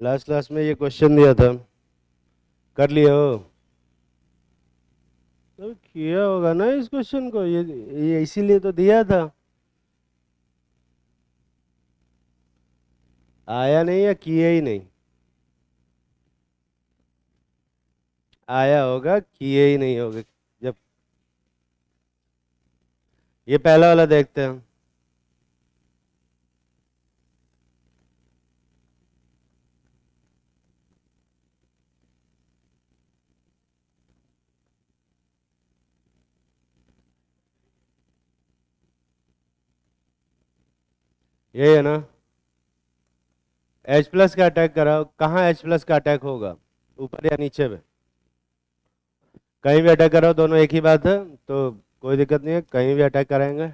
Last class में ये question दिया था, कर लिए हो? तो किया होगा ना इस क्वेश्चन को, ये इसीलिए तो दिया था। आया नहीं या किए ही नहीं? आया होगा, किए ही नहीं होगे। जब ये पहला वाला देखते हैं। ये है ना, H प्लस का अटैक कराओ, कहाँ H प्लस का अटैक होगा? ऊपर या नीचे में? कहीं भी अटैक कराओ, दोनों एक ही बात है। तो कोई दिक्कत नहीं है, कहीं भी अटैक कराएंगे।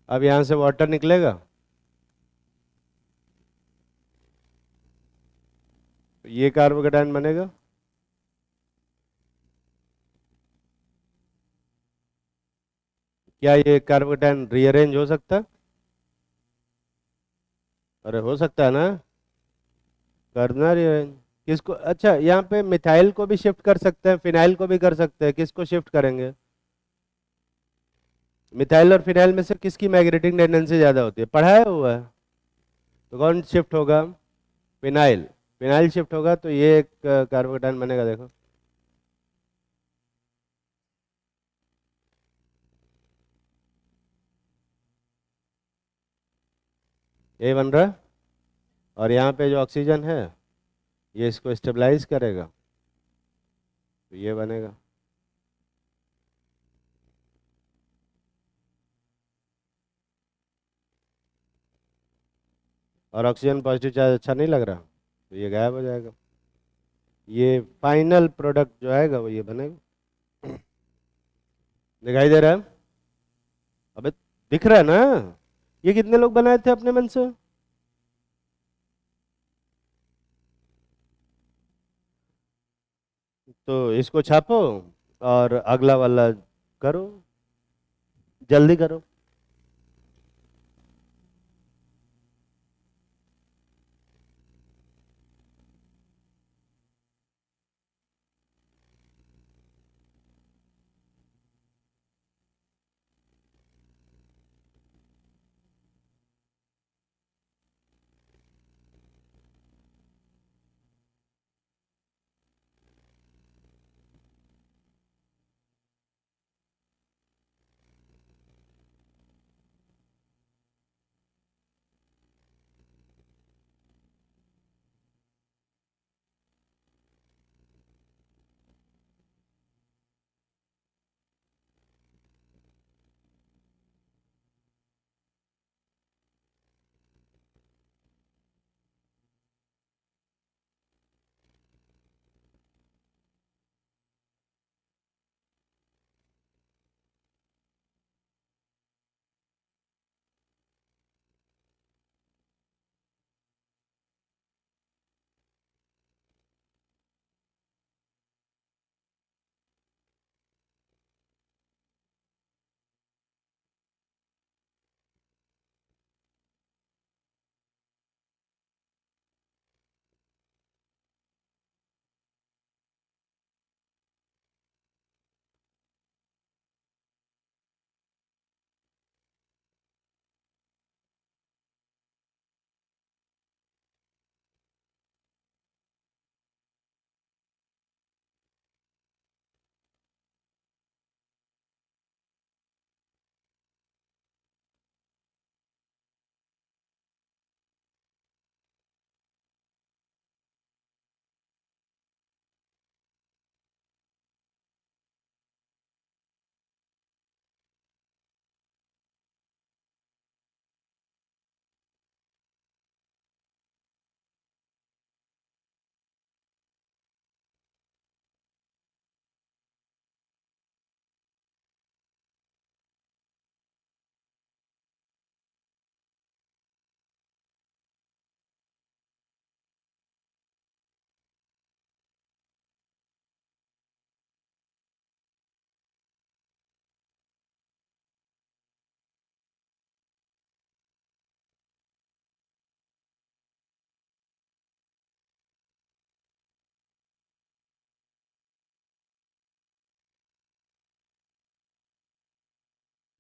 अब यहाँ से वाटर निकलेगा, ये कार्बोकेटायन बनेगा। क्या ये कार्बोकेटायन रीअरेंज हो सकता है? अरे हो सकता है ना, करना रीअरेंज। किसको? अच्छा, यहाँ पे मिथाइल को भी शिफ्ट कर सकते हैं, फिनाइल को भी कर सकते हैं। किसको शिफ्ट करेंगे? मिथाइल और फिनाइल में से किसकी मैग्नेटिक टेंडेंसी ज्यादा होती है? पढ़ाया हुआ है। तो कौन शिफ्ट होगा? फिनाइल। फिनाइल शिफ्ट होगा तो ये एक कार्बोकेटायन बनेगा, देखो। ये बन रहा है। और यहाँ पे जो ऑक्सीजन है, ये इसको स्टेबलाइज करेगा, तो ये बनेगा। और ऑक्सीजन पॉजिटिव चार्ज अच्छा नहीं लग रहा, तो ये गायब हो जाएगा। ये फाइनल प्रोडक्ट जो आएगा वो ये बनेगा। दिखाई दे रहा है? अबे, दिख रहा है ना? ये कितने लोग बनाए थे अपने मन से? तो इसको छापो और अगला वाला करो, जल्दी करो।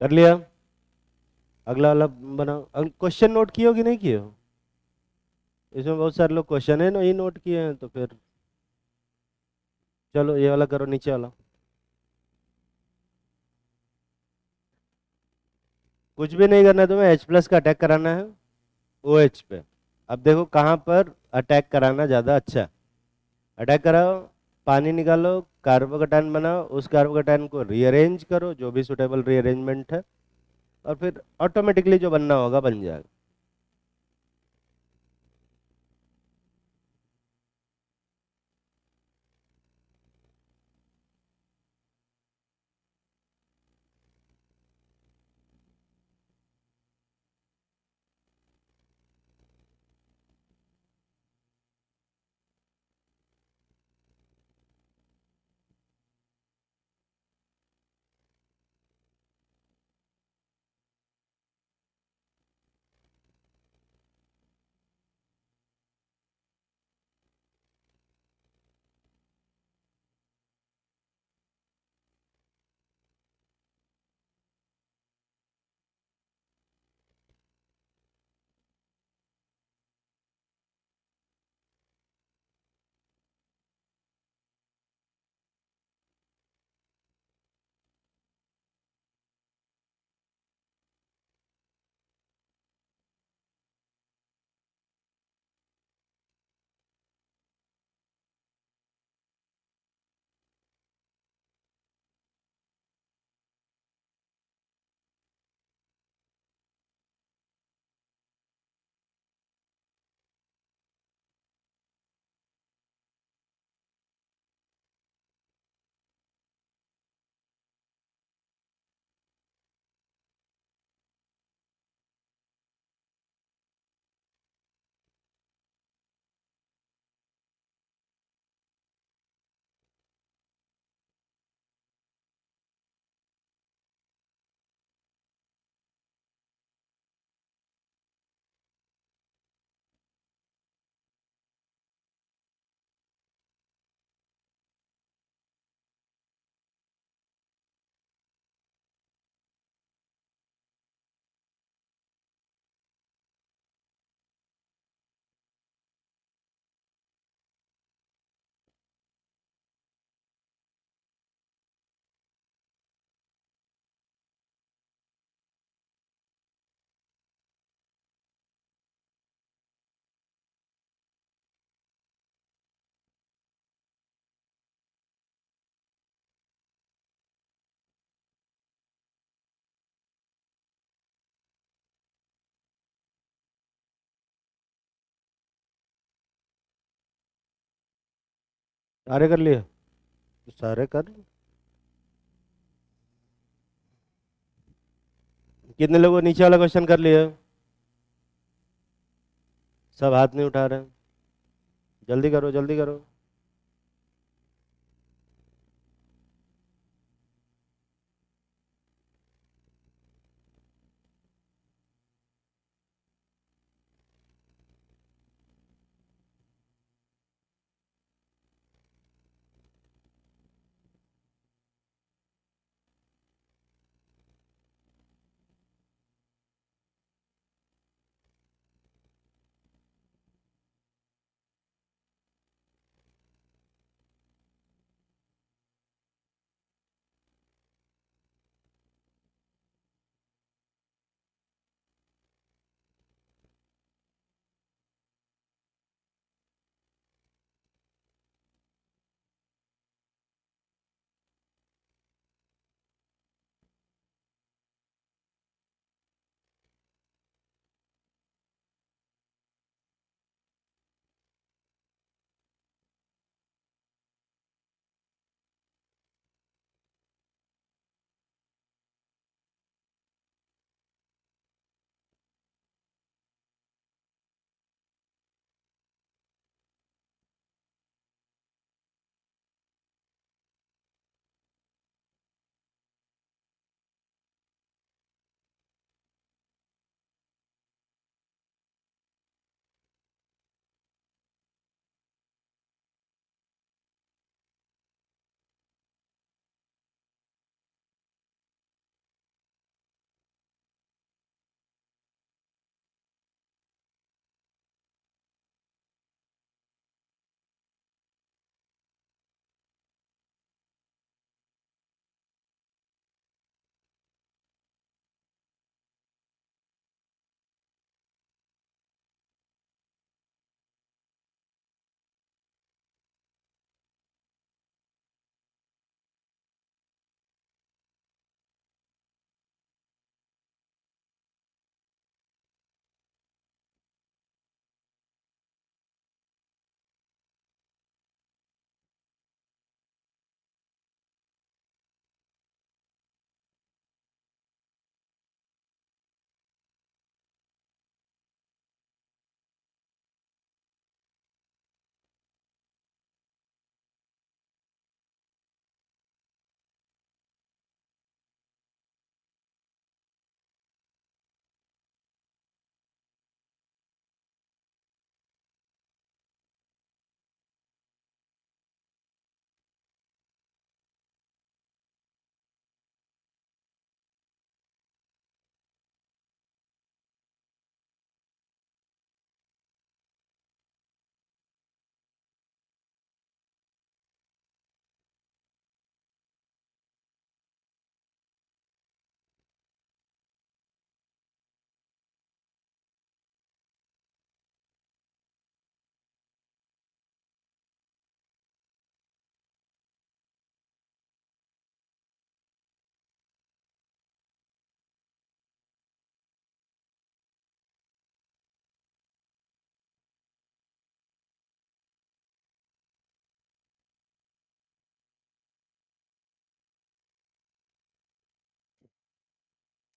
कर लिया? अगला वाला बनाओ। क्वेश्चन नोट किए हो कि नहीं किए हो? इसमें बहुत सारे लोग क्वेश्चन है ना ये नोट किए हैं, तो फिर चलो ये वाला करो, नीचे वाला। कुछ भी नहीं करना है तुम्हें, H प्लस का अटैक कराना है OH पे। अब देखो कहाँ पर अटैक कराना ज़्यादा अच्छा है। अटैक कराओ, पानी निकालो, कार्बोकैटायन बनाओ, उस कार्बोकैटायन को रीअरेंज करो, जो भी सुटेबल रीअरेंजमेंट है, और फिर ऑटोमेटिकली जो बनना होगा बन जाएगा। सारे कर लिए? तो सारे कर। कितने लोगों नीचे वाला क्वेश्चन कर लिया? सब हाथ नहीं उठा रहे हैं। जल्दी करो, जल्दी करो।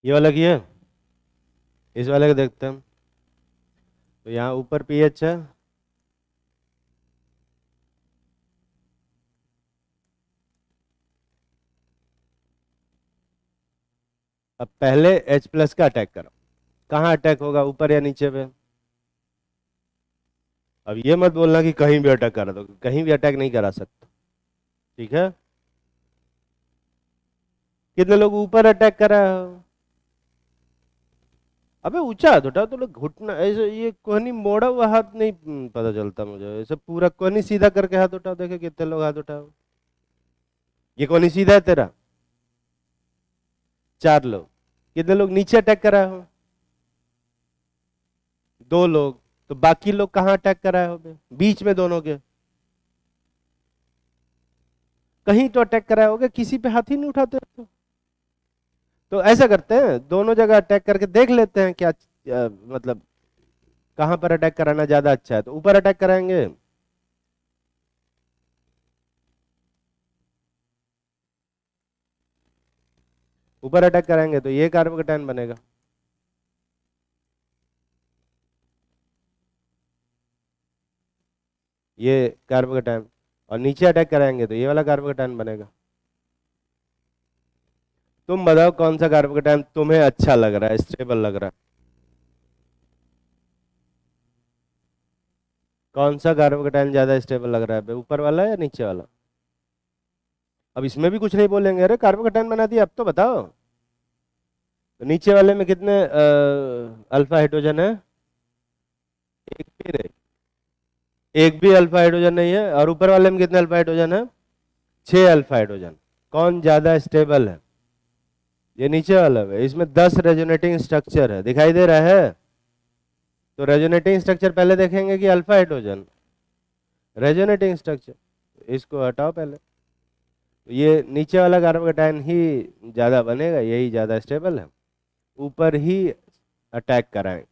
ये वाला किया, इस वाले को देखते हैं। तो यहाँ ऊपर पीएच है, अब पहले H प्लस का अटैक करो। कहाँ अटैक होगा, ऊपर या नीचे पे? अब ये मत बोलना कि कहीं भी अटैक करा दो, कहीं भी अटैक नहीं करा सकते, ठीक है? कितने लोग ऊपर अटैक करा है? अबे ऊंचा हाथ उठाओ तो लोग, घुटना ऐसे, ये कोहनी मोड़ा हुआ हाथ नहीं पता चलता मुझे, ऐसे पूरा कोहनी सीधा करके हाथ उठाओ, देखे कितने लोग हाथ उठाओ। ये कोहनी सीधा है तेरा? 4 लोग। कितने लोग नीचे अटैक करा हो? 2 लोग। तो बाकी लोग कहाँ अटैक करा हो बे? बीच में दोनों के कहीं तो अटैक करा होगा, किसी पे हाथ ही नहीं उठाते तो ऐसा करते हैं, दोनों जगह अटैक करके देख लेते हैं क्या, मतलब कहां पर अटैक कराना ज्यादा अच्छा है। तो ऊपर अटैक कराएंगे, ऊपर अटैक कराएंगे तो ये कार्बोकैटायन बनेगा। ये कार्बोकैटायन। और नीचे अटैक कराएंगे तो ये वाला कार्बोकैटायन बनेगा। तुम बताओ कौन सा कार्बोकैटायन तुम्हें अच्छा लग रहा है, स्टेबल लग रहा है? कौन सा कार्बोकैटायन ज्यादा स्टेबल लग रहा है, ऊपर वाला या नीचे वाला? अब इसमें भी कुछ नहीं बोलेंगे, अरे कार्बोकैटायन बना दिया, अब तो बताओ। तो नीचे वाले में कितने अल्फा हाइड्रोजन है? एक भी नहीं, एक भी अल्फा हाइड्रोजन नहीं है। और ऊपर वाले में कितने अल्फा हाइड्रोजन है? 6 अल्फा हाइड्रोजन। कौन ज्यादा स्टेबल है? ये नीचे वाला है, इसमें 10 रेजोनेटिंग स्ट्रक्चर है, दिखाई दे रहा है? तो रेजोनेटिंग स्ट्रक्चर पहले देखेंगे कि अल्फा हाइड्रोजन? रेजोनेटिंग स्ट्रक्चर, इसको हटाओ पहले। तो ये नीचे वाला कार्बोकैटायन ही ज्यादा बनेगा, यही ज्यादा स्टेबल है। ऊपर ही अटैक कराएं,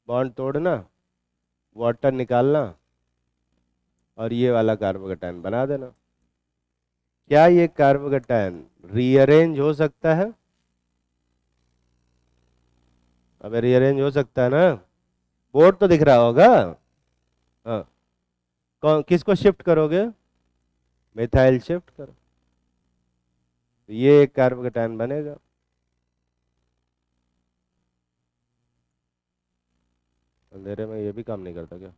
बॉन्ड तोड़ना, वाटर निकालना, और ये वाला कार्बोकैटायन बना देना। क्या ये कार्बोकैटायन रीअरेंज हो सकता है? अब रीअरेंज हो सकता है ना? बोर्ड तो दिख रहा होगा। हाँ, कौन किसको शिफ्ट करोगे? मिथाइल शिफ्ट करो, तो ये एक कार्बोकैटायन बनेगा। अंधेरे में ये भी काम नहीं करता क्या?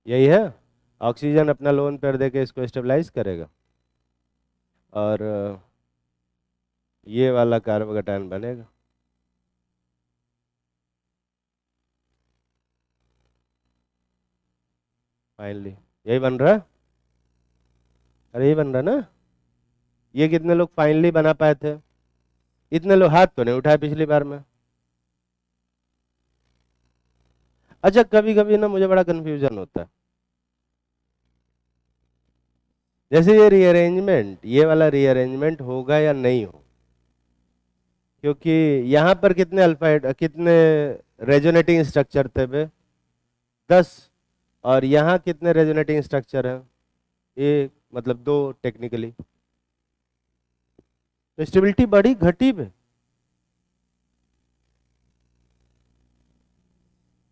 यही है, ऑक्सीजन अपना लोन पेयर देके इसको स्टेबलाइज करेगा, और ये वाला कार्बोकैटायन बनेगा। फाइनली यही बन रहा है। अरे यही बन रहा है ना? ये कितने लोग फाइनली बना पाए थे? इतने लोग हाथ तो नहीं उठाए पिछली बार में। अच्छा, कभी कभी ना मुझे बड़ा कंफ्यूजन होता है, जैसे ये रीअरेंजमेंट, ये वाला रीअरेंजमेंट होगा या नहीं हो, क्योंकि यहाँ पर कितने अल्फा, कितने रेजोनेटिंग स्ट्रक्चर थे बे? 10। और यहाँ कितने रेजोनेटिंग स्ट्रक्चर हैं? एक, मतलब 2 टेक्निकली। तो स्टेबिलिटी बढ़ी घटी पे?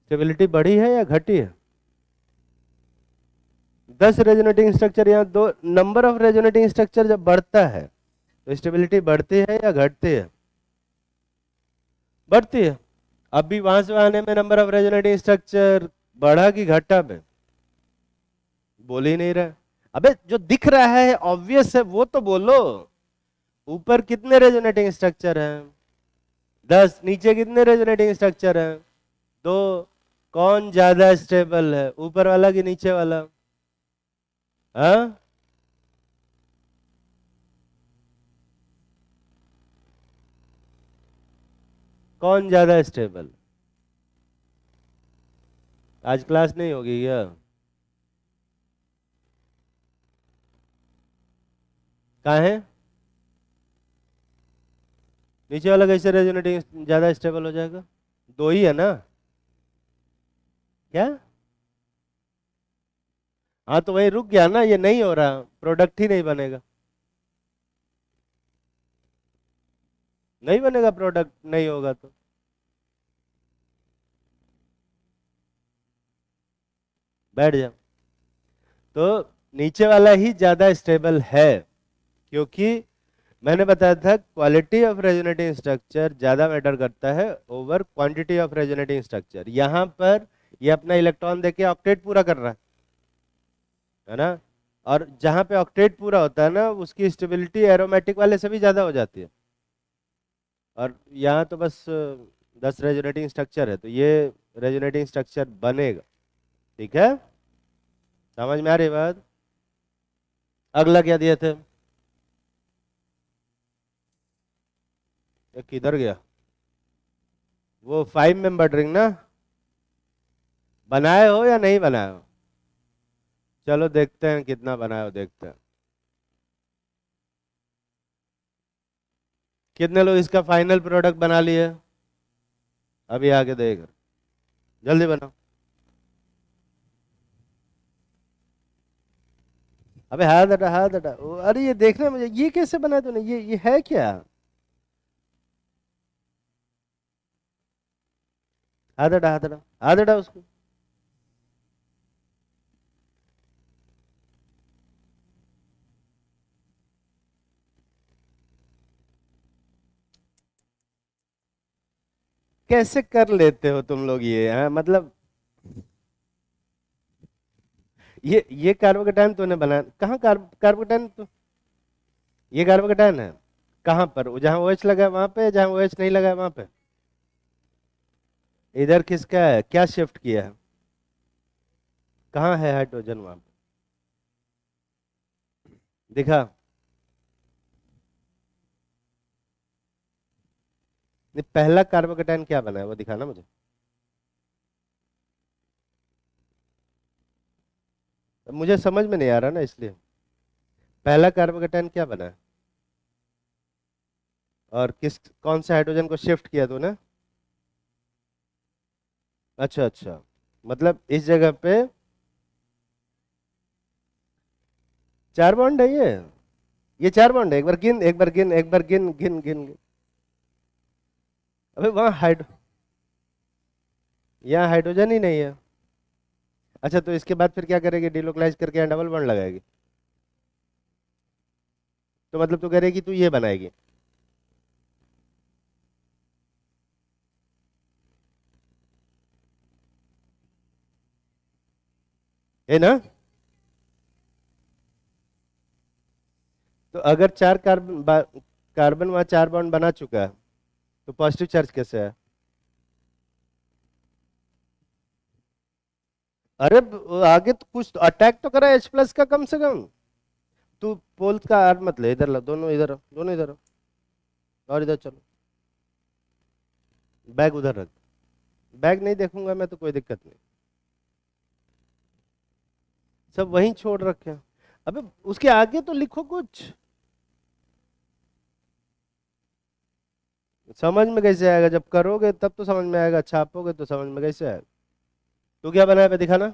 स्टेबिलिटी बढ़ी है या घटी है? 10 रेजोनेटिंग स्ट्रक्चर, यहाँ 2, नंबर ऑफ रेजोनेटिंग स्ट्रक्चर जब बढ़ता है तो स्टेबिलिटी बढ़ती है या घटती है? बढ़ती है। अभी वहां से आने में नंबर ऑफ रेजोनेटिंग स्ट्रक्चर बढ़ा कि घटा पे? बोल ही नहीं रहा। अबे जो दिख रहा है ऑब्वियस है वो तो बोलो। ऊपर कितने रेजोनेटिंग स्ट्रक्चर हैं? 10। नीचे कितने रेजोनेटिंग स्ट्रक्चर हैं? 2। कौन ज्यादा स्टेबल है, ऊपर वाला कि नीचे वाला? हाँ, कौन ज्यादा स्टेबल? आज क्लास नहीं होगी क्या? कहाँ है? नीचे वाला कैसे रेजोनेटिंग ज्यादा स्टेबल हो जाएगा? 2 ही है ना? क्या? हाँ तो वही रुक गया ना, ये नहीं हो रहा, प्रोडक्ट ही नहीं बनेगा। नहीं बनेगा प्रोडक्ट, नहीं होगा तो। बैठ जा। तो नीचे वाला ही ज्यादा स्टेबल है, क्योंकि मैंने बताया था क्वालिटी ऑफ रेजोनेटिंग स्ट्रक्चर ज्यादा मैटर करता है over quantity of resonating structure. यहां पर ये अपना इलेक्ट्रॉन देके ऑक्टेट पूरा कर रहा है ना। और जहां पे ऑक्टेट पूरा होता है ना, उसकी स्टेबिलिटी एरोमेटिक वाले से भी ज्यादा हो जाती है। और यहाँ तो बस 10 रेजोनेटिंग स्ट्रक्चर है, तो ये रेजोनेटिंग स्ट्रक्चर बनेगा। ठीक है, समझ में आ रही बात। अगला क्या दिए थे, ये किधर गया, वो 5 मेंबर रिंग ना, बनाए हो या नहीं बनाए हो? चलो देखते हैं कितना बनाए हो, देखते हैं कितने लोग इसका फाइनल प्रोडक्ट बना लिए। अभी आगे देख, जल्दी बनाओ। अबे हाथ हटा, हाथ हटा। अरे ये देखना मुझे, ये कैसे बनाया तूने, ये है क्या? हाथ हटा, हाथ हटा, हाथ हटा उसको। कैसे कर लेते हो तुम लोग ये, हाँ मतलब। ये कार्बोकेटायन तूने बनाया कहाँ, कार्बोकेटायन तो, ये कार्बोकेटायन है कहाँ पर? वो जहाँ OH लगा है वहां पे, जहाँ OH नहीं लगा है वहां पे? इधर किसका है, क्या शिफ्ट किया है? कहाँ है हाइड्रोजन वहां पे, दिखा? नहीं, पहला कार्बोकेटायन क्या बना है वो दिखाना मुझे। मुझे समझ में नहीं आ रहा ना, इसलिए। पहला कार्बोकेटायन क्या बना है, और किस, कौन से हाइड्रोजन को शिफ्ट किया तूने? अच्छा अच्छा, मतलब इस जगह पे 4 बॉन्ड है ये 4 बॉन्ड है। एक बार गिन, एक बार गिन, एक बार गिन, गिन गिन गिन। अबे वहां यहाँ हाइड्रोजन ही नहीं है। अच्छा, तो इसके बाद फिर क्या करेगी, डिलोकलाइज करके यहाँ डबल बॉन्ड लगाएगी। तो मतलब तू कह रही कि तू ये बनाएगी, है ना? तो अगर 4 कार्बन वहां 4 बॉन्ड बना चुका है, तो पॉजिटिव चार्ज कैसे है? अरे आगे तो कुछ तो अटैक तो करा H+ का कम से कम। तू पोल का आर मत ले, इधर ला, दोनों इधर आओ, दोनों इधर आओ, और इधर चलो। बैग उधर रख। बैग नहीं देखूंगा मैं तो कोई दिक्कत नहीं, सब वहीं छोड़ रखे हैं। अबे उसके आगे तो लिखो कुछ। समझ में कैसे आएगा, जब करोगे तब तो समझ में आएगा, छापोगे तो समझ में कैसे आएगा। तू क्या बनाया पे दिखाना।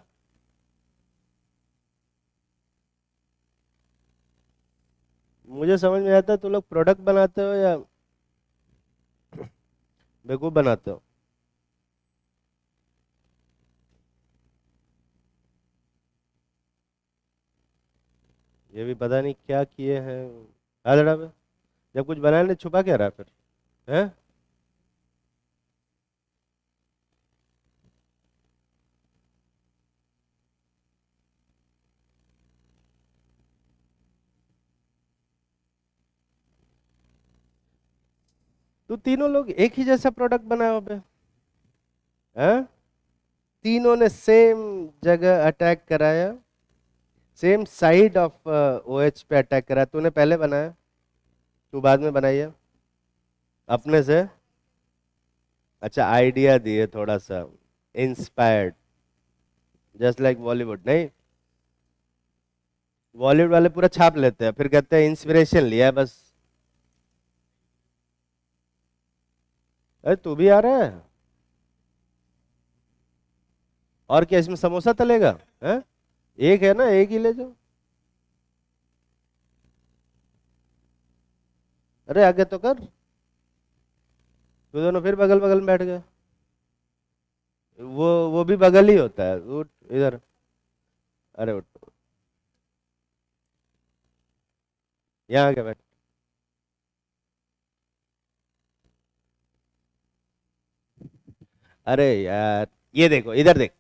मुझे समझ में आता है, तू लोग प्रोडक्ट बनाते हो या बेवकूफ बनाते हो। ये भी पता नहीं क्या किए हैं। आदड़ा में जब कुछ बनाया नहीं, छुपा क्या रहा फिर, है? तो तीनों लोग एक ही जैसा प्रोडक्ट बनाए हो बे, हैं? तीनों ने सेम जगह अटैक कराया, सेम साइड ऑफ OH पे अटैक करा। तूने पहले बनाया, तू बाद में बनाई है अपने से। अच्छा, आइडिया दिए थोड़ा सा, इंस्पायर्ड, जस्ट लाइक बॉलीवुड नहीं। बॉलीवुड वाले पूरा छाप लेते हैं, फिर कहते हैं इंस्पिरेशन लिया है बस। अरे तू भी आ रहा है, और क्या इसमें समोसा तलेगा, है? एक है ना, एक ही ले जाओ। अरे आगे तो कर। तो दोनों फिर बगल बगल में बैठ गए। वो भी बगल ही होता है, उठ इधर। अरे उठ, यहाँ आके बैठ। अरे यार, ये देखो इधर देख।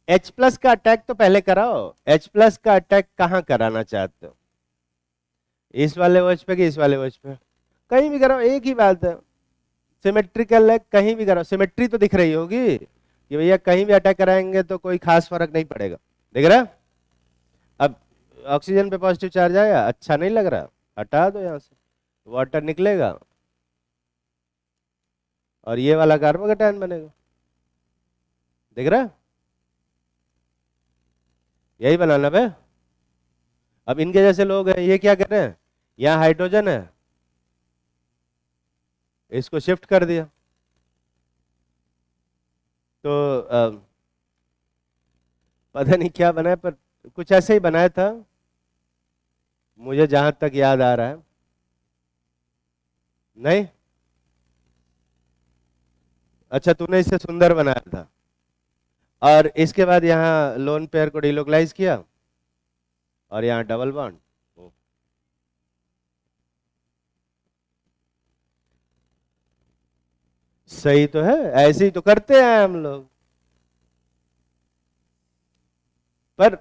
H प्लस का अटैक तो पहले कराओ। H प्लस का अटैक कहाँ कराना चाहते हो? इस वाले वॉच पे कि इस वाले वॉच पे? कहीं भी कराओ, एक ही बात है। सिमेट्रिकल है, कहीं भी कराओ, सिमेट्री तो दिख रही होगी कि भैया कहीं भी अटैक कराएंगे तो कोई खास फर्क नहीं पड़ेगा। दिख रहा है? अब ऑक्सीजन पे पॉजिटिव चार्ज आया, अच्छा नहीं लग रहा, हटा दो यहाँ से, वाटर निकलेगा और ये वाला कार्बोकेटायन बनेगा। दिख रहा है? यही बनाना बे। अब इनके जैसे लोग हैं, ये क्या कर रहे हैं, यहाँ हाइड्रोजन है, इसको शिफ्ट कर दिया। तो पता नहीं क्या बनाया, पर कुछ ऐसे ही बनाया था, मुझे जहां तक याद आ रहा है। नहीं, अच्छा तूने इससे सुंदर बनाया था, और इसके बाद यहाँ लोन पेयर को डिलोकलाइज किया और यहाँ डबल बॉन्ड। सही तो है, ऐसे ही तो करते हैं हम लोग। पर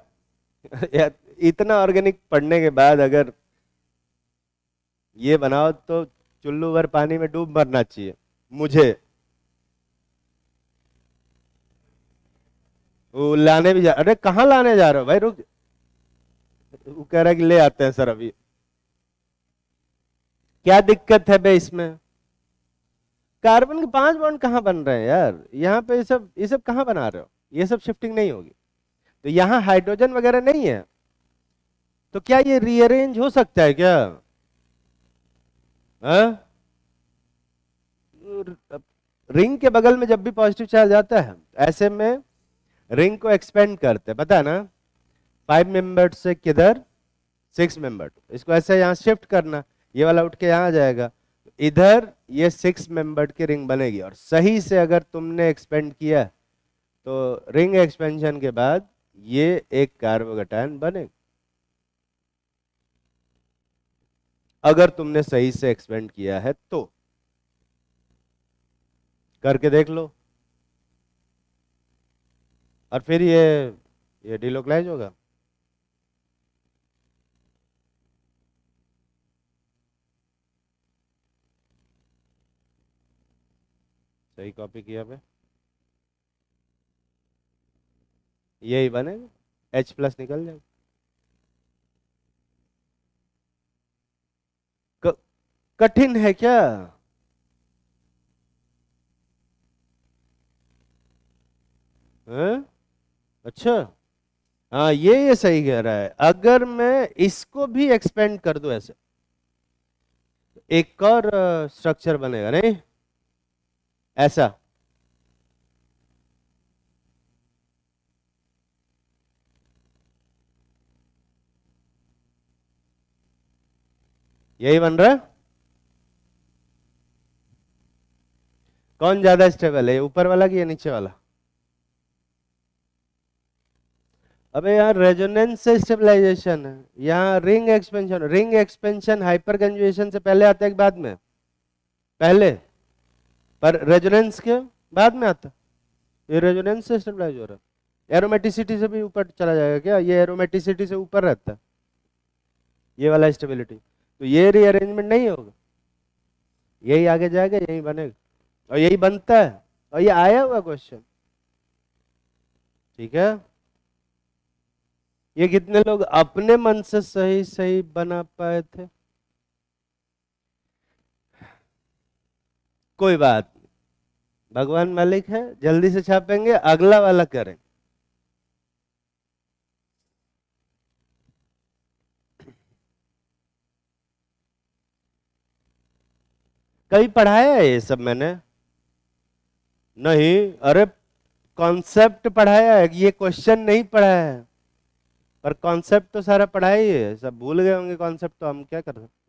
यार, इतना ऑर्गेनिक पढ़ने के बाद अगर ये बनाओ तो चुल्लू भर पानी में डूब मरना चाहिए मुझे। वो लाने भी जा, अरे कहाँ लाने जा रहे हो भाई, रुक। वो कह रहा है कि ले आते हैं सर अभी। क्या दिक्कत है बे इसमें? कार्बन के 5 बॉन्ड कहाँ बन रहे हैं यार, यहाँ पे ये सब कहाँ बना रहे हो? ये सब शिफ्टिंग नहीं होगी। तो यहाँ हाइड्रोजन वगैरह नहीं है, तो क्या ये रीअरेंज हो सकता है क्या? हाँ? रिंग के बगल में जब भी पॉजिटिव चार्ज आता है, ऐसे में रिंग को एक्सपेंड करते हैं, पता है ना? 5 मेंबर से किधर, 6 मेंबर, इसको ऐसे यहाँ शिफ्ट करना, ये वाला उठ के यहाँ आ जाएगा, इधर ये 6 मेंबर की रिंग बनेगी। और सही से अगर तुमने एक्सपेंड किया तो रिंग एक्सपेंशन के बाद ये एक कार्बोकेटायन बनेगा, अगर तुमने सही से एक्सपेंड किया है तो। करके देख लो, और फिर ये डिलोकलाइज होगा। सही कॉपी किया पे, यही बनेगा, H प्लस निकल जाएगा। कठिन है क्या? हैं? अच्छा, हाँ ये सही कह रहा है, अगर मैं इसको भी एक्सपेंड कर दूं ऐसे, एक और स्ट्रक्चर बनेगा नहीं ऐसा? यही बन रहा है। कौन ज्यादा स्टेबल है, ऊपर वाला कि ये नीचे वाला? अबे यार, रेजोनेंस से स्टेबलाइजेशन है, यहाँ ring expansion. Ring expansion hyper conjugation से पहले आता है कि बाद में? पहले। पर रेजोनेंस के बाद में आता है। ये रेजोनेंस से स्टेबलाइज हो रहा है, एरोमेटिसिटी से भी ऊपर चला जाएगा क्या? ये एरोमेटिसिटी से ऊपर रहता है ये वाला स्टेबिलिटी, तो ये रीअरेंजमेंट नहीं होगा, यही आगे जाएगा, यही बनेगा, और यही बनता है, और ये आया हुआ क्वेश्चन। ठीक है, ये कितने लोग अपने मन से सही सही बना पाए थे? कोई बात नहीं, भगवान मालिक है, जल्दी से छापेंगे, अगला वाला करें। कहीं पढ़ाया है ये सब मैंने? नहीं, अरे कॉन्सेप्ट पढ़ाया है, ये क्वेश्चन नहीं पढ़ा है, पर कॉन्सेप्ट तो सारा पढ़ा ही है, सब भूल गए होंगे कॉन्सेप्ट, तो हम क्या कर सकते।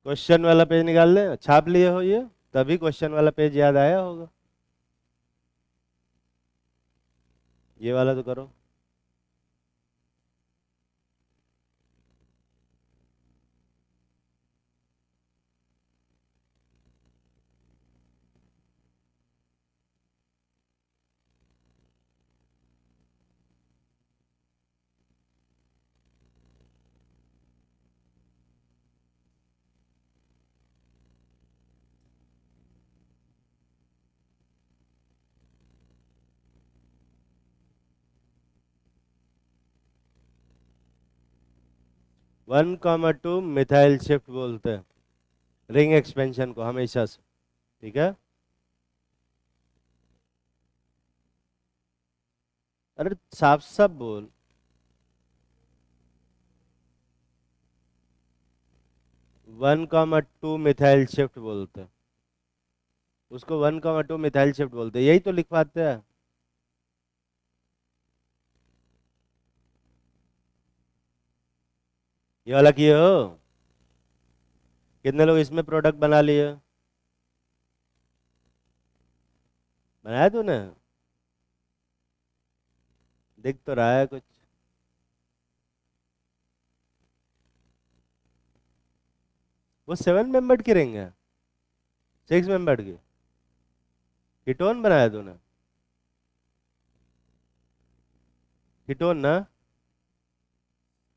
क्वेश्चन वाला पेज निकाल लें, छाप लिए हो ये, तभी क्वेश्चन वाला पेज याद आया होगा। ये वाला तो करो। One comma two methyl shift बोलते हैं रिंग एक्सपेंशन को हमेशा से, ठीक है। अरे साफ साफ बोल। One comma two methyl shift बोलते हैं उसको, one comma two methyl shift बोलते हैं, यही तो लिखवाते हैं। ये वाला किए हो? कितने लोग इसमें प्रोडक्ट बना लिए? बनाया तूने? दिख तो रहा है कुछ। वो 7 मेंबर्ड की रिंग है, 6 मेंबर्ड की। कीटोन बनाया तूने? कीटोन ना?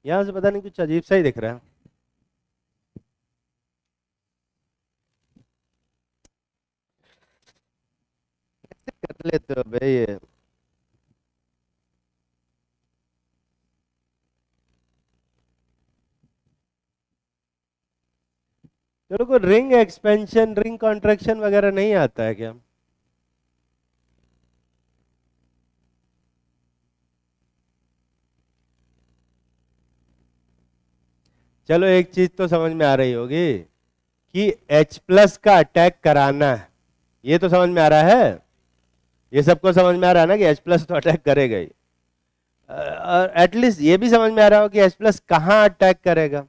यहाँ से पता नहीं कुछ अजीब सा ही दिख रहा है। कर लेते हो भाई ये। तेरे को रिंग एक्सपेंशन रिंग कॉन्ट्रैक्शन वगैरह नहीं आता है क्या? चलो एक चीज तो समझ में आ रही होगी कि H प्लस का अटैक कराना है, ये तो समझ में आ रहा है। ये सबको समझ में आ रहा है ना कि H प्लस तो अटैक करेगा ही। और एटलीस्ट ये भी समझ में आ रहा हो कि H प्लस कहाँ अटैक करेगा।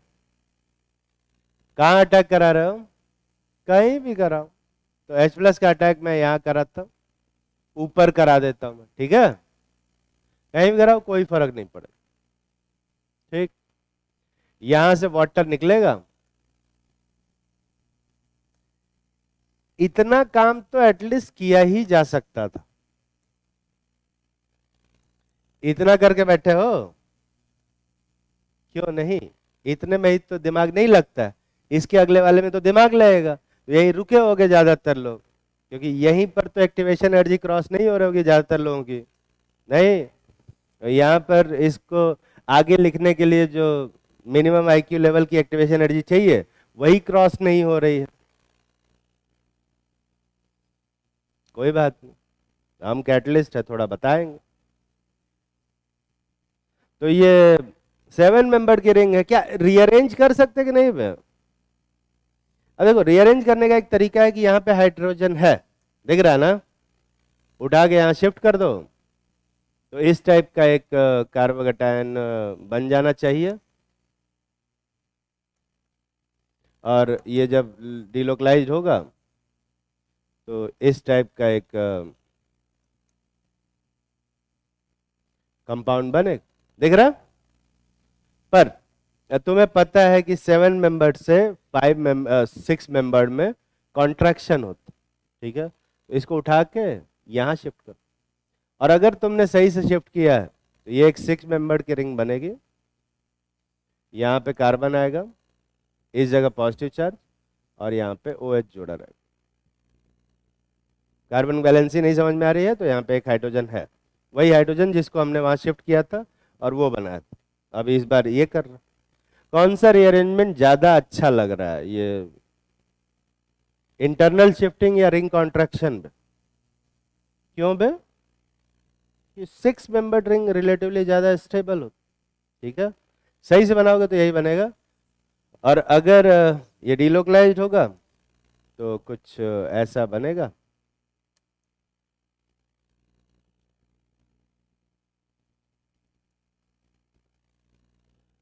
कहाँ अटैक करा रहे हो? कहीं भी कराओ। तो H प्लस का अटैक मैं यहाँ कराता हूँ, ऊपर करा देता हूँ मैं, ठीक है। कहीं भी कराओ कोई फर्क नहीं पड़ेगा, ठीक। यहां से वाटर निकलेगा। इतना काम तो एटलीस्ट किया ही जा सकता था। इतना करके बैठे हो, क्यों नहीं? इतने में ही तो दिमाग नहीं लगता, इसके अगले वाले में तो दिमाग लगेगा। यही रुके होगे ज्यादातर लोग, क्योंकि यहीं पर तो एक्टिवेशन एनर्जी क्रॉस नहीं हो रही होगी ज्यादातर लोगों की। नहीं, यहाँ पर इसको आगे लिखने के लिए जो मिनिमम आईक्यू लेवल की एक्टिवेशन एनर्जी चाहिए वही क्रॉस नहीं हो रही है, कोई बात नहीं, हम कैटलिस्ट है, थोड़ा बताएंगे। तो ये 7 मेंबर की रिंग है, क्या रीअरेंज कर सकते कि नहीं बे? अब देखो रीअरेंज करने का एक तरीका है कि यहाँ पे हाइड्रोजन है, दिख रहा है ना, उठा के यहाँ शिफ्ट कर दो, तो इस टाइप का एक कार्बोकैटायन बन जाना चाहिए। और ये जब डिलोकलाइज होगा तो इस टाइप का एक कंपाउंड बने, दिख रहा। पर तुम्हें पता है कि 7 मेंबर से 6 मेंबर में कॉन्ट्रैक्शन होता, ठीक है, तो इसको उठा के यहाँ शिफ्ट करो, और अगर तुमने सही से शिफ्ट किया है तो ये एक 6 मेंबर की रिंग बनेगी। यहाँ पे कार्बन आएगा, इस जगह पॉजिटिव चार्ज, और यहाँ पे OH जोड़ा रहेगा। कार्बन बैलेंसी नहीं समझ में आ रही है तो यहाँ पे एक हाइड्रोजन है, वही हाइड्रोजन जिसको हमने वहां शिफ्ट किया था और वो बनाया था। अब इस बार ये कर रहा, कौन सा रीअरेंजमेंट ज्यादा अच्छा लग रहा है, ये इंटरनल शिफ्टिंग या रिंग कॉन्ट्रैक्शन? क्यों बे? 6 मेंबर रिंग रिलेटिवली ज्यादा स्टेबल हो, ठीक है, सही से बनाओगे तो यही बनेगा। और अगर ये डिलोकलाइज्ड होगा तो कुछ ऐसा बनेगा।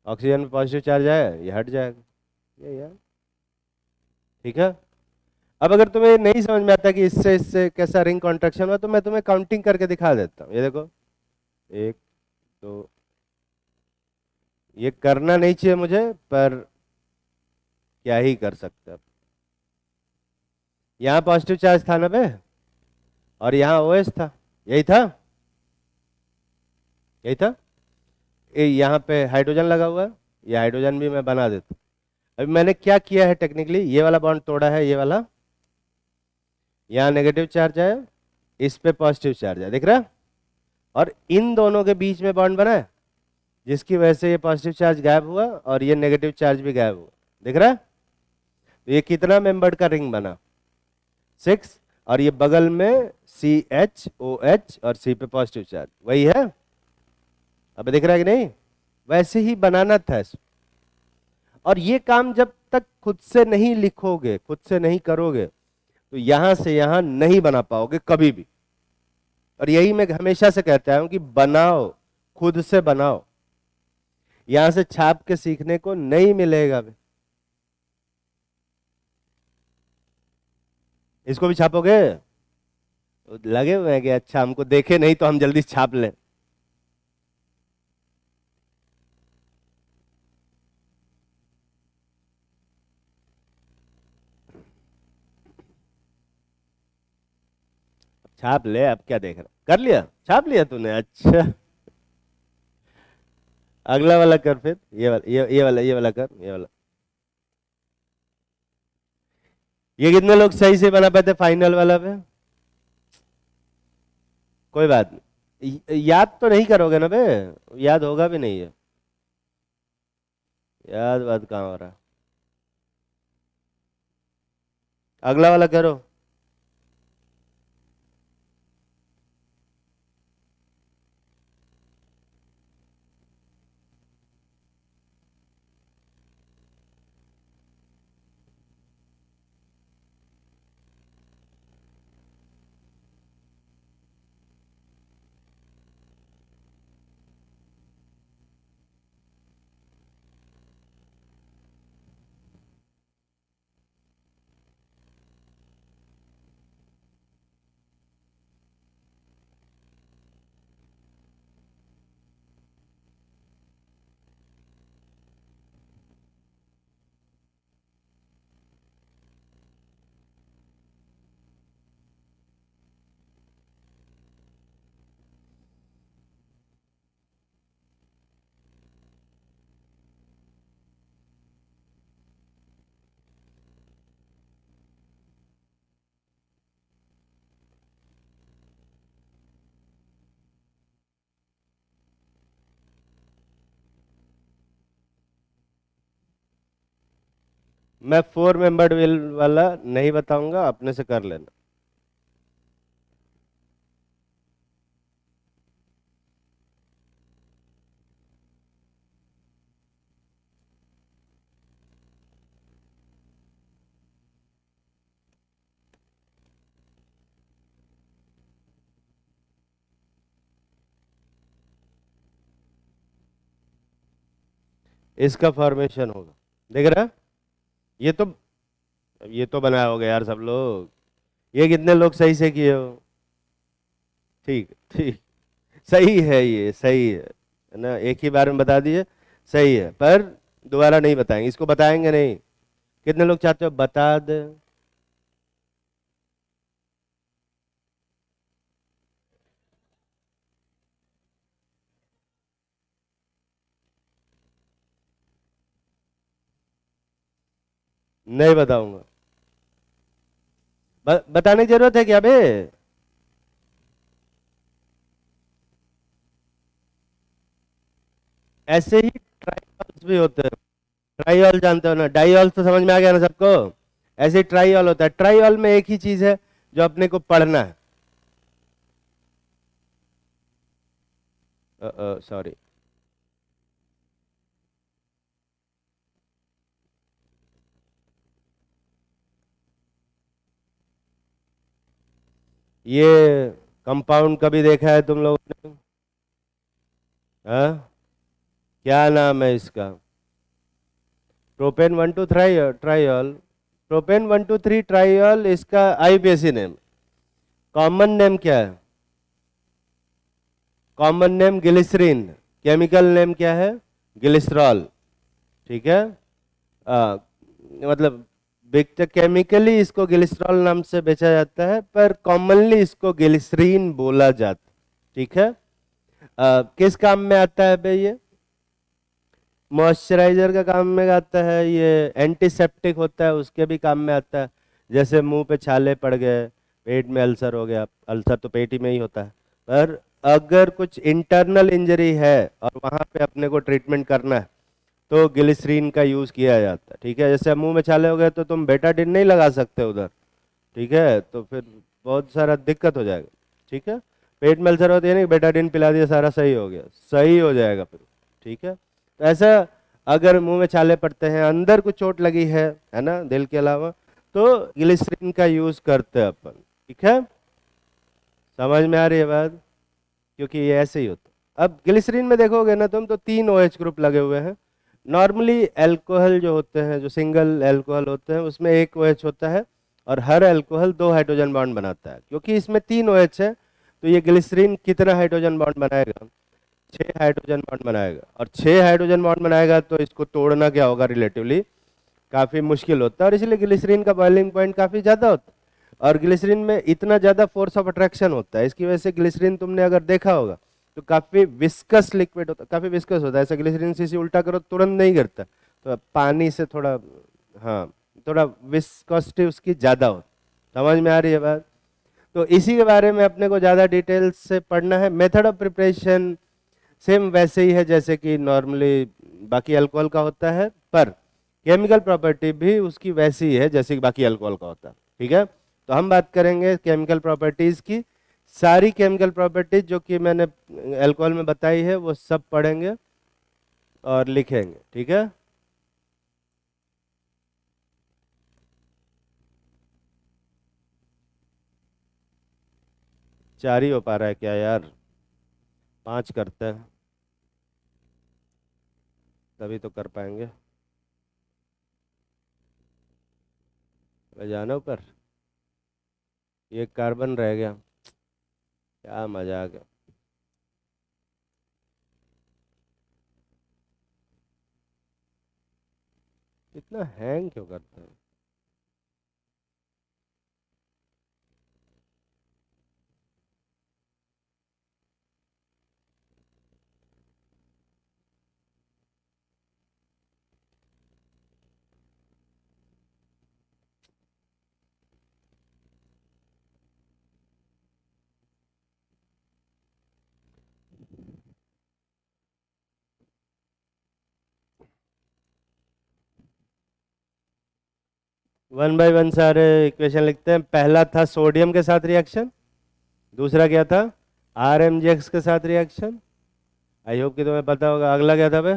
ऑक्सीजन में पॉजिटिव चार्ज आया, ये हट जाएगा, ये यार, ठीक है। अब अगर तुम्हें नहीं समझ में आता कि इससे इससे कैसा रिंग कॉन्ट्रैक्शन हुआ, तो मैं तुम्हें काउंटिंग करके दिखा देता हूँ। ये देखो, एक, दो, ये करना नहीं चाहिए मुझे, पर क्या ही कर सकते हैं। यहाँ पॉजिटिव चार्ज था ना बे, और यहाँ OH था, यही था, यही था। यहाँ पे हाइड्रोजन लगा हुआ है, ये हाइड्रोजन भी मैं बना देता हूँ। अभी मैंने क्या किया है टेक्निकली, ये वाला बॉन्ड तोड़ा है, ये वाला, यहाँ नेगेटिव चार्ज आया, इस पे पॉजिटिव चार्ज है, दिख रहा है? और इन दोनों के बीच में बॉन्ड बना है, जिसकी वजह से ये पॉजिटिव चार्ज गायब हुआ और ये नेगेटिव चार्ज भी गायब हुआ, दिख रहा है? तो ये कितना मेंबर का रिंग बना? 6। और ये बगल में CH OH और C पे पॉजिटिव चार्ज, वही है। अब दिख रहा है कि नहीं? वैसे ही बनाना था इसको। और ये काम जब तक खुद से नहीं लिखोगे, खुद से नहीं करोगे, तो यहां से यहां नहीं बना पाओगे कभी भी। और यही मैं हमेशा से कहता हूं कि बनाओ, खुद से बनाओ, यहां से छाप के सीखने को नहीं मिलेगा। इसको भी छापोगे? तो लगे हुए हैं कि अच्छा हमको देखे नहीं तो हम जल्दी छाप लें। छाप ले, अब क्या देख रहा, कर लिया, छाप लिया तूने, अच्छा। अगला वाला कर फिर, ये वाला कर, ये वाला। ये कितने लोग सही से बना पाए थे फाइनल वाला पे? कोई बात नहीं, याद तो नहीं करोगे ना बे, याद होगा भी नहीं है, याद बात कहाँ हो रहा। अगला वाला करो। मैं 4 मेंबर्ड व्हील वाला नहीं बताऊंगा, अपने से कर लेना। इसका फॉर्मेशन होगा, देख रहा है? ये तो ये तो बनाया होगा यार सब लोग। ये कितने लोग सही से किए हो? ठीक ठीक, सही है, ये सही है ना? एक ही बार में बता दिए, सही है, पर दोबारा नहीं बताएंगे, इसको बताएंगे नहीं। कितने लोग चाहते हो बता दे? नहीं बताऊंगा। बताने की जरूरत है क्या बे? ऐसे ही ट्राइऑल्स भी होते हैं। ट्राइऑल जानते हो ना? डाइऑल तो समझ में आ गया ना सबको? ऐसे ही ट्राइऑल होता है। ट्राइऑल में एक ही चीज है जो अपने को पढ़ना है। सॉरी। ये कंपाउंड कभी देखा है तुम लोगों ने? हाँ? क्या नाम है इसका? प्रोपेन 1 2 ट्राइऑल। प्रोपेन 1 2 3 ट्राइऑल, इसका आईपीएसी नेम। कॉमन नेम क्या है? Common name glycerine. Chemical name क्या है? ग्लिसरॉल। ठीक है? आ, मतलब बिकता केमिकली इसको ग्लिसरॉल नाम से बेचा जाता है, पर कॉमनली इसको ग्लिसरीन बोला जाता है। ठीक है? किस काम में आता है बे ये? मॉइस्चराइजर का काम में आता है, ये एंटीसेप्टिक होता है उसके भी काम में आता है। जैसे मुंह पे छाले पड़ गए, पेट में अल्सर हो गया, अल्सर तो पेट ही में ही होता है, पर अगर कुछ इंटरनल इंजरी है और वहां पे अपने को ट्रीटमेंट करना है तो ग्लिसरीन का यूज किया जाता है। ठीक है? जैसे मुंह में छाले हो गए तो तुम बेटाडिन नहीं लगा सकते उधर। ठीक है? तो फिर बहुत सारा दिक्कत हो जाएगा। ठीक है? पेट में अल्सर होती है नहीं, बेटाडिन पिला दिया, सारा सही हो गया, सही हो जाएगा फिर। ठीक है? तो ऐसा, अगर मुंह में छाले पड़ते हैं, अंदर कुछ चोट लगी है ना, दिल के अलावा, तो ग्लिसरीन का यूज करते हैं अपन। ठीक है? समझ में आ रही है बात? क्योंकि ये ऐसे ही होता है। अब ग्लिसरीन में देखोगे ना तुम, तो 3 OH ग्रुप लगे हुए हैं। नॉर्मली एल्कोहल जो होते हैं, जो सिंगल एल्कोहल होते हैं, उसमें एक OH होता है, और हर एल्कोहल 2 हाइड्रोजन बॉन्ड बनाता है। क्योंकि इसमें 3 OH है, तो ये ग्लिसरीन कितना हाइड्रोजन बॉन्ड बनाएगा? 6 हाइड्रोजन बॉन्ड बनाएगा। और 6 हाइड्रोजन बॉन्ड बनाएगा तो इसको तोड़ना क्या होगा? रिलेटिवली काफी मुश्किल होता है, और इसलिए ग्लिसरीन का बॉइलिंग पॉइंट काफी ज्यादा होता है। और ग्लिसरीन में इतना ज्यादा फोर्स ऑफ अट्रैक्शन होता है, इसकी वजह से ग्लिसरीन तुमने अगर देखा होगा तो काफी विस्कस लिक्विड होता है, काफी विस्कस होता है। ऐसा ग्लिसरीन सीसी उल्टा करो तुरंत नहीं गिरता, तो पानी से थोड़ा, हाँ, थोड़ा विस्कोसिटी उसकी ज्यादा होती। समझ में आ रही है बात? तो इसी के बारे में अपने को ज़्यादा डिटेल्स से पढ़ना है। मेथड ऑफ प्रिपरेशन सेम वैसे ही है जैसे कि नॉर्मली बाकी अल्कोहल का होता है, पर केमिकल प्रॉपर्टी भी उसकी वैसी ही है जैसे कि बाकी अल्कोहल का होता है। ठीक है? तो हम बात करेंगे केमिकल प्रॉपर्टीज की। सारी केमिकल प्रॉपर्टीज जो कि मैंने अल्कोहल में बताई है वो सब पढ़ेंगे और लिखेंगे। ठीक है? चार ही हो पा रहा है क्या यार? 5 करते हैं, तभी तो कर पाएंगे। जाना ऊपर, ये कार्बन रह गया, क्या मजा आ गया। इतना हैंग क्यों करता है? वन बाय वन सारे इक्वेशन लिखते हैं। पहला था सोडियम के साथ रिएक्शन, दूसरा क्या था RMgx के साथ रिएक्शन। आई होप कि तुम्हें पता होगा। अगला क्या था बे?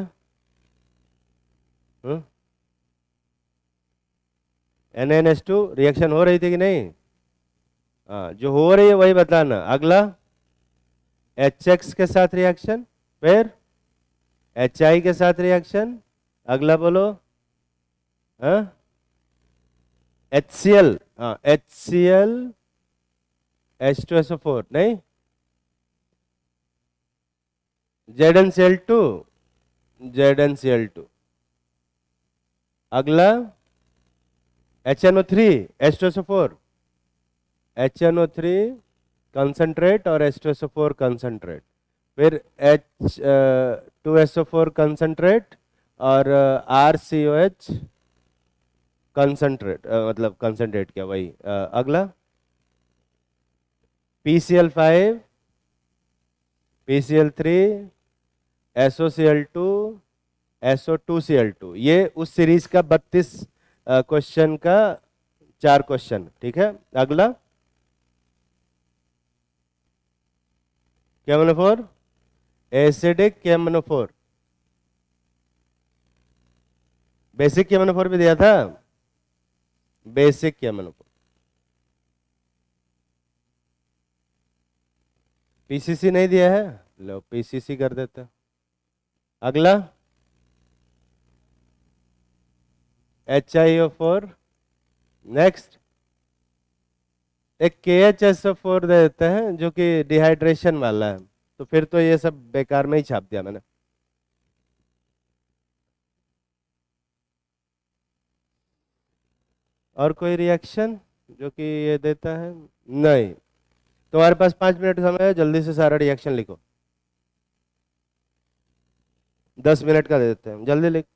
NaNH2 रिएक्शन हो रही थी कि नहीं? हाँ, जो हो रही है वही बताना। अगला HX के साथ रिएक्शन, फिर HI के साथ रिएक्शन। अगला बोलो। हाँ, HCl, हाँ HCl H2SO4 नहीं, ZnCl2, ZnCl2। अगला HNO3 H2SO4, HNO3 कंसंट्रेट और H2SO4 कंसंट्रेट। फिर H2SO4 कंसंट्रेट और RCOH कंसंट्रेट, मतलब कंसंट्रेट क्या वही। अगला PCl5, PCl3, SOCl2, SO2Cl2। ये उस सीरीज का 32 क्वेश्चन का 4 क्वेश्चन, ठीक है। अगला KMnO4, acidic KMnO4। Basic KMnO4 भी दिया था, बेसिक KMnO4। PCC नहीं दिया है, लो PCC कर देते हैं। अगला HiO4। नेक्स्ट एक KHSO4 दे देते हैं जो कि डिहाइड्रेशन वाला है। तो फिर तो ये सब बेकार में ही छाप दिया मैंने। और कोई रिएक्शन जो कि ये देता है? नहीं। तुम्हारे पास 5 मिनट समय है, जल्दी से सारा रिएक्शन लिखो। 10 मिनट का दे देते हैं, जल्दी लिख।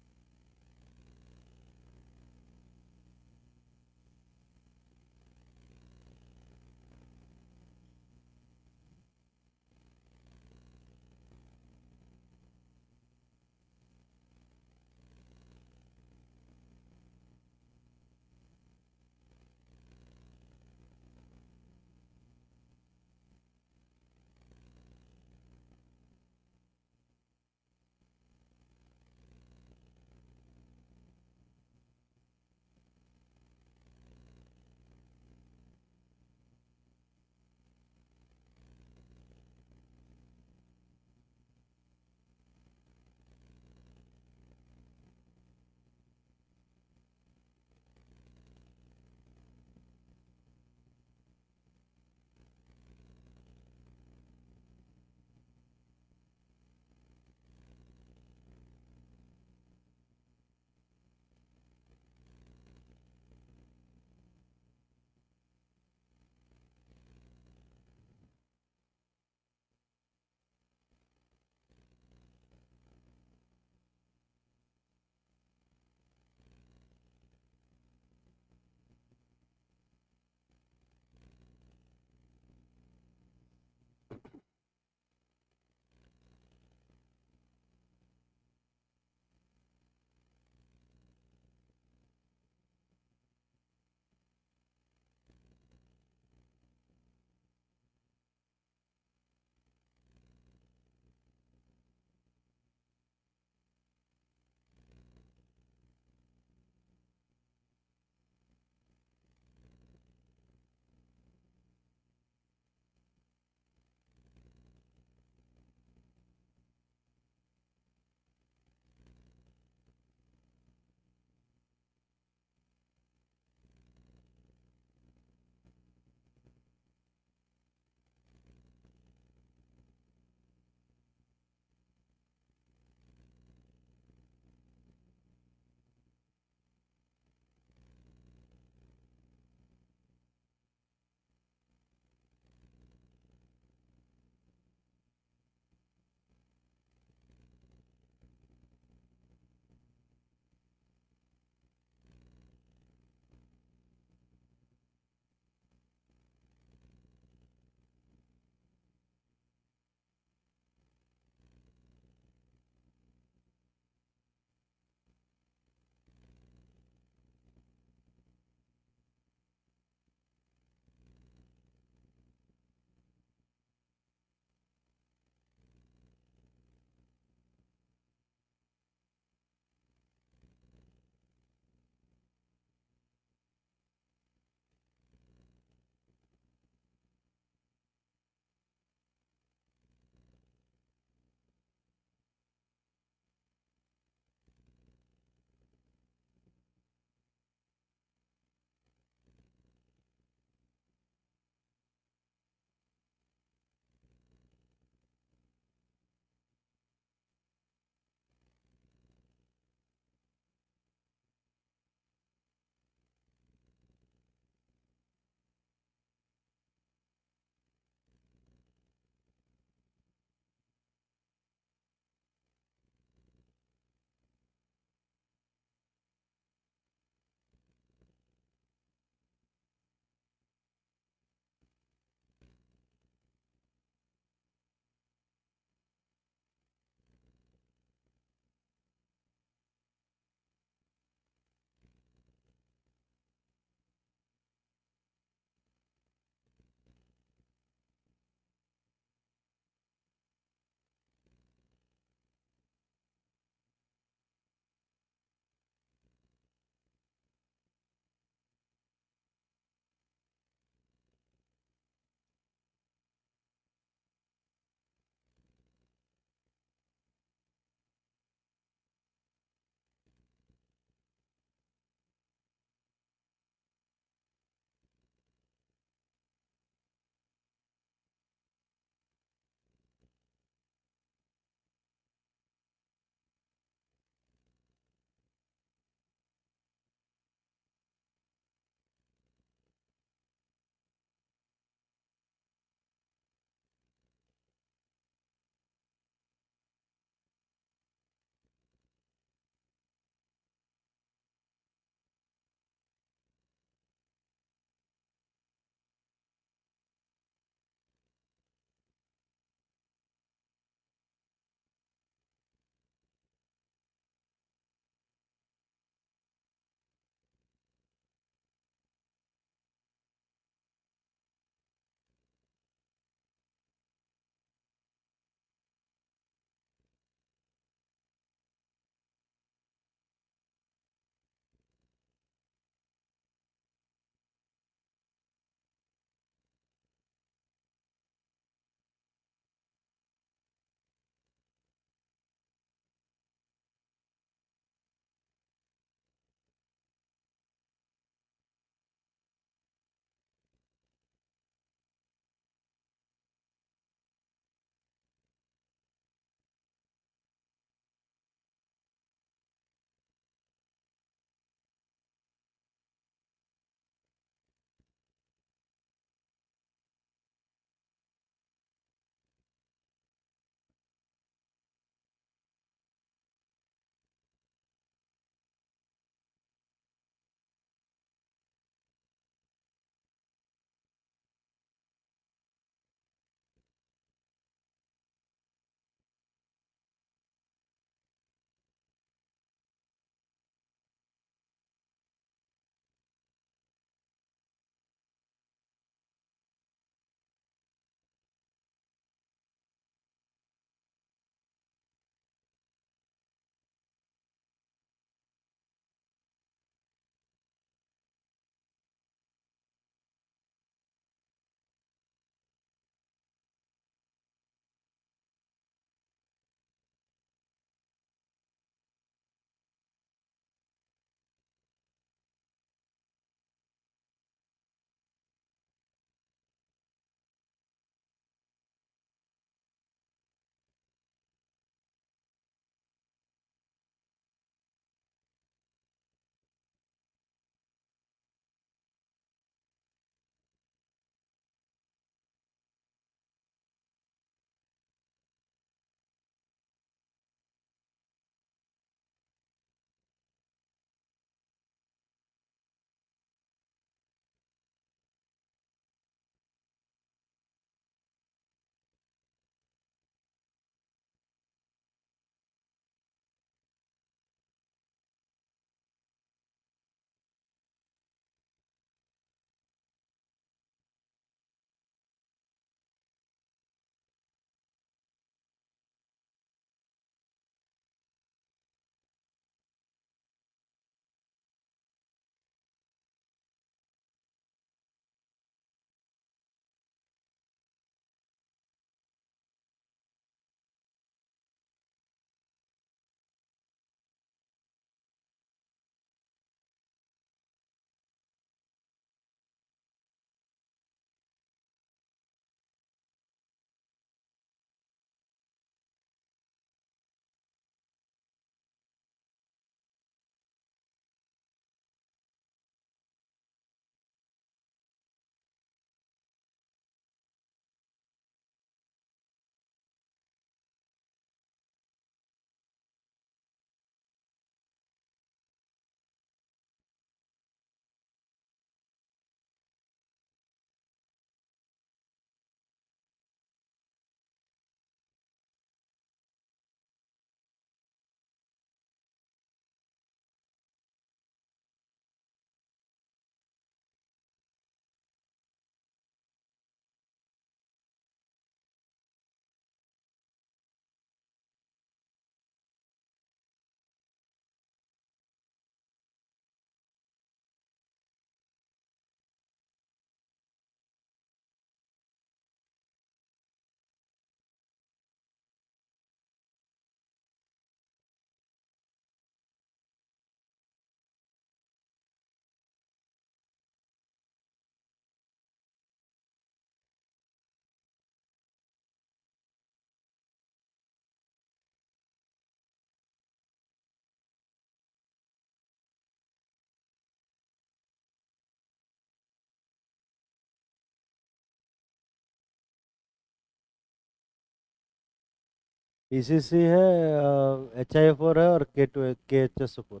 पीसीसी है, HiO4 है और K2 KHSO4।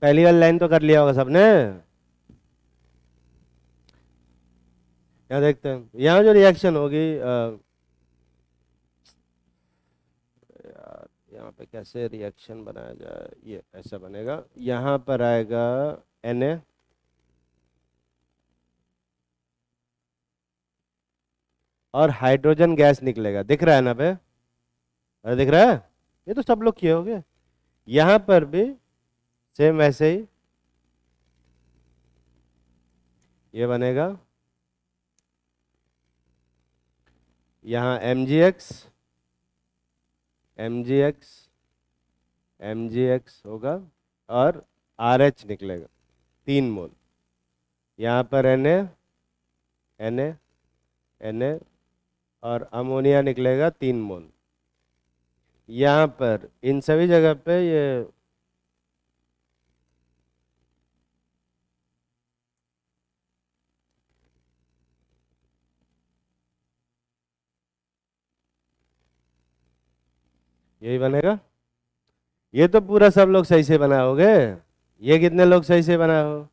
पहली वाली लाइन तो कर लिया होगा सबने। यहाँ देखते हैं, यहाँ जो रिएक्शन होगी यार यहाँ पे कैसे रिएक्शन बनाया जाए, ये ऐसा बनेगा, यहाँ पर आएगा Na और हाइड्रोजन गैस निकलेगा, दिख रहा है ना पे? अरे दिख रहा है, ये तो सब लोग किए होंगे। यहाँ पर भी सेम वैसे ही ये बनेगा, यहाँ MgX MgX MgX होगा और RH निकलेगा 3 मोल। यहाँ पर Na Na और अमोनिया निकलेगा 3 मोल। यहाँ पर इन सभी जगह पे ये यही बनेगा। ये तो पूरा सब लोग सही से बनाओगे, ये कितने लोग सही से बनाए हो?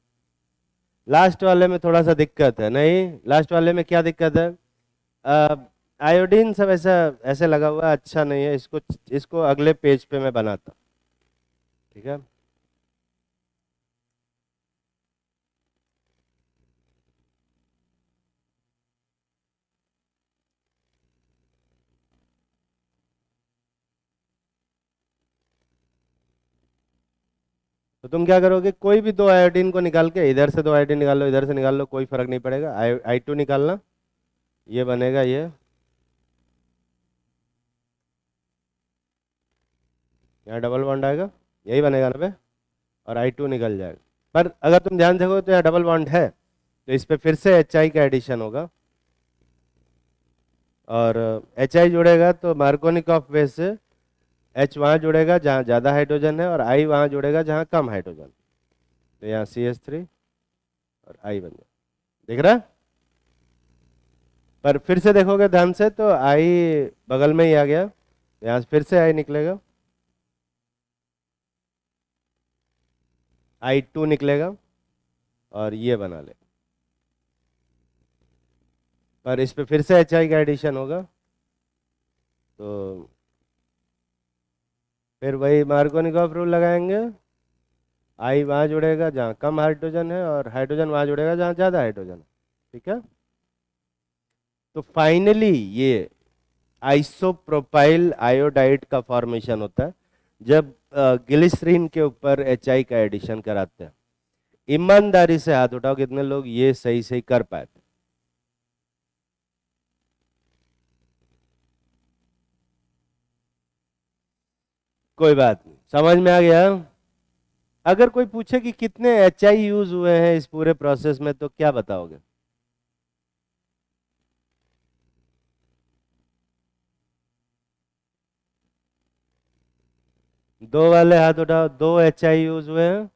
लास्ट वाले में थोड़ा सा दिक्कत है, नहीं लास्ट वाले में क्या दिक्कत है? आयोडीन सब ऐसा ऐसे लगा हुआ है, अच्छा नहीं है, इसको इसको अगले पेज पे मैं बनाता, ठीक है। तो तुम क्या करोगे, कोई भी 2 आयोडीन को निकाल के, इधर से 2 आयोडीन निकाल लो, इधर से निकाल लो, कोई फर्क नहीं पड़ेगा। I2 निकालना, ये बनेगा ये, यहाँ डबल बॉन्ड आएगा, यही बनेगा ना बे, और I2 निकल जाएगा। पर अगर तुम ध्यान देखो तो यहाँ डबल बॉन्ड है, तो इस पे फिर से HI का एडिशन होगा, और HI जुड़ेगा तो मार्कोनिकॉफ बेस से H वहाँ जुड़ेगा जहाँ ज़्यादा हाइड्रोजन है, और I वहाँ जुड़ेगा जहाँ कम हाइड्रोजन। तो यहाँ CH3 और I बन जाए, दिख रहा है? पर फिर से देखोगे ध्यान से तो I बगल में ही आ गया, यहाँ से फिर से I निकलेगा, I2 निकलेगा और ये बना ले, पर इस पे फिर से HI का एडिशन होगा, तो फिर वही मार्कोनिकॉफ रूल लगाएंगे, I वहाँ जुड़ेगा जहाँ कम हाइड्रोजन है, और हाइड्रोजन वहाँ जुड़ेगा जहाँ ज़्यादा हाइड्रोजन है, ठीक है। तो फाइनली ये आइसोप्रोपाइल आयोडाइड का फॉर्मेशन होता है जब ग्लिसरीन के ऊपर HI का एडिशन कराते हैं। ईमानदारी से हाथ उठाओ कितने लोग ये सही सही कर पाए थे? कोई बात नहीं, समझ में आ गया। अगर कोई पूछे कि कितने HI यूज हुए हैं इस पूरे प्रोसेस में, तो क्या बताओगे? दो वाले हाथ उठाओ, 2 HI यूज हुए हैं।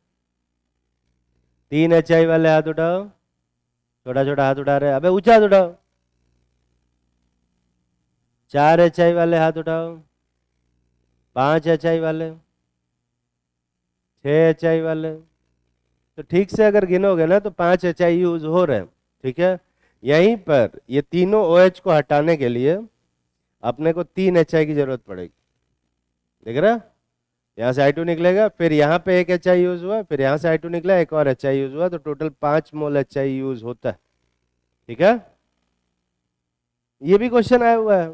3 HI वाले हाथ उठाओ, छोटा छोटा हाथ उठा रहे हैं, अबे ऊंचा हाथ उठाओ। 4 HI वाले हाथ उठाओ। 5 HI वाले, 6 HI वाले। तो ठीक से अगर गिनोगे ना तो 5 HI यूज हो रहे हैं, ठीक है। यहीं पर ये तीनों OH को हटाने के लिए अपने को 3 HI की जरूरत पड़ेगी, देख रहा? यहाँ से I2 निकलेगा, फिर यहाँ पे एक HI यूज हुआ, फिर यहाँ से I2 निकला, एक और HI यूज हुआ, तो टोटल 5 मोल HI यूज होता है, ठीक है। ये भी क्वेश्चन आया हुआ है।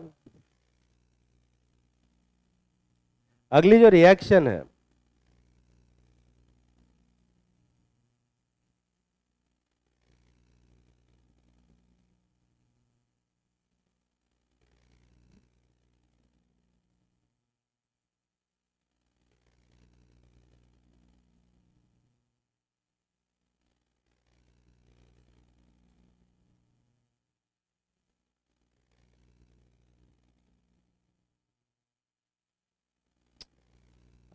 अगली जो रिएक्शन है,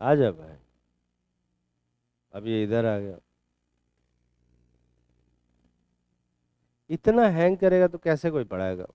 आ जा भाई, अब ये इधर आ गया। इतना हैंग करेगा तो कैसे कोई पढ़ाएगा?